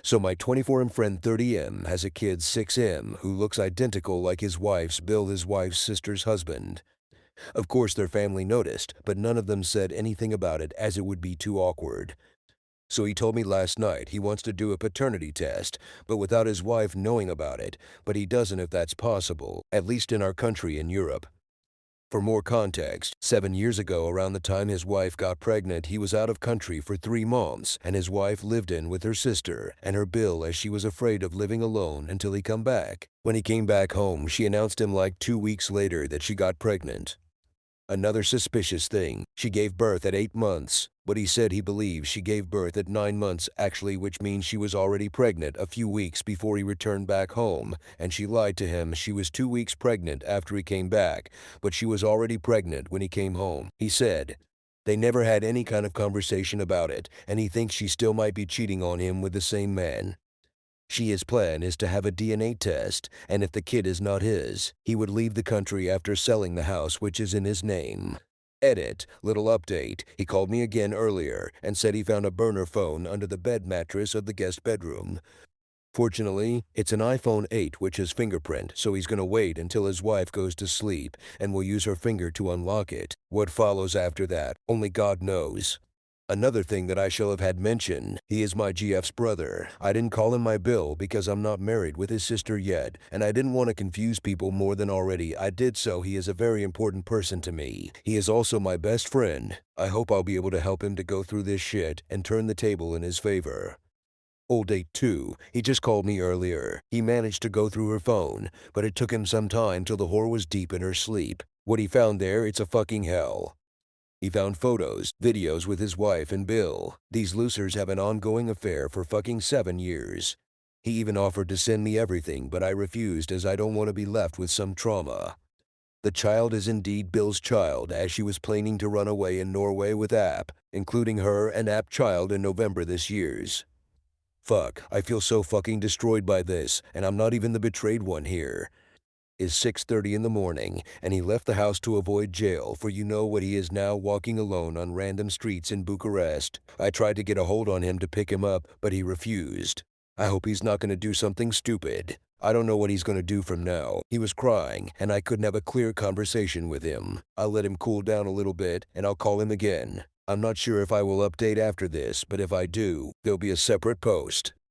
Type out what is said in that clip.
So my 24M friend 30M has a kid 6M who looks identical like his wife's BIL, his wife's sister's husband. Of course their family noticed, but none of them said anything about it as it would be too awkward. So he told me last night he wants to do a paternity test, but without his wife knowing about it, but he doesn't if that's possible, at least in our country in Europe. For more context, 7 years ago, around the time his wife got pregnant, he was out of country for 3 months, and his wife lived in with her sister and her BIL as she was afraid of living alone until he come back. When he came back home, she announced him like 2 weeks later that she got pregnant. Another suspicious thing, she gave birth at 8 months, but he said he believes she gave birth at 9 months actually, which means she was already pregnant a few weeks before he returned back home, and she lied to him. She was 2 weeks pregnant after he came back, but she was already pregnant when he came home. He said they never had any kind of conversation about it, and he thinks she still might be cheating on him with the same man. His plan is to have a DNA test, and if the kid is not his, he would leave the country after selling the house which is in his name. Edit. Little update. He called me again earlier and said he found a burner phone under the bed mattress of the guest bedroom. Fortunately, it's an iPhone 8 which has fingerprint, so he's gonna wait until his wife goes to sleep and will use her finger to unlock it. What follows after that, only God knows. Another thing that I shall have had mentioned, he is my GF's brother. I didn't call him my BIL because I'm not married with his sister yet, and I didn't want to confuse people more than already I did, so he is a very important person to me. He is also my best friend. I hope I'll be able to help him to go through this shit and turn the table in his favor. Old date 2, he just called me earlier. He managed to go through her phone, but it took him some time till the whore was deep in her sleep. What he found there, it's a fucking hell. He found photos, videos with his wife and BIL. These losers have an ongoing affair for fucking 7 years. He even offered to send me everything, but I refused as I don't want to be left with some trauma. The child is indeed BIL's child, as she was planning to run away in Norway with App, including her and App child in November this year's. Fuck, I feel so fucking destroyed by this, and I'm not even the betrayed one here. Is 6:30 in the morning, and he left the house to avoid jail, for you know what he is now, walking alone on random streets in Bucharest. I tried to get a hold on him to pick him up, but he refused. I hope he's not going to do something stupid. I don't know what he's going to do from now. He was crying, and I couldn't have a clear conversation with him. I'll let him cool down a little bit, and I'll call him again. I'm not sure if I will update after this, but if I do, there'll be a separate post.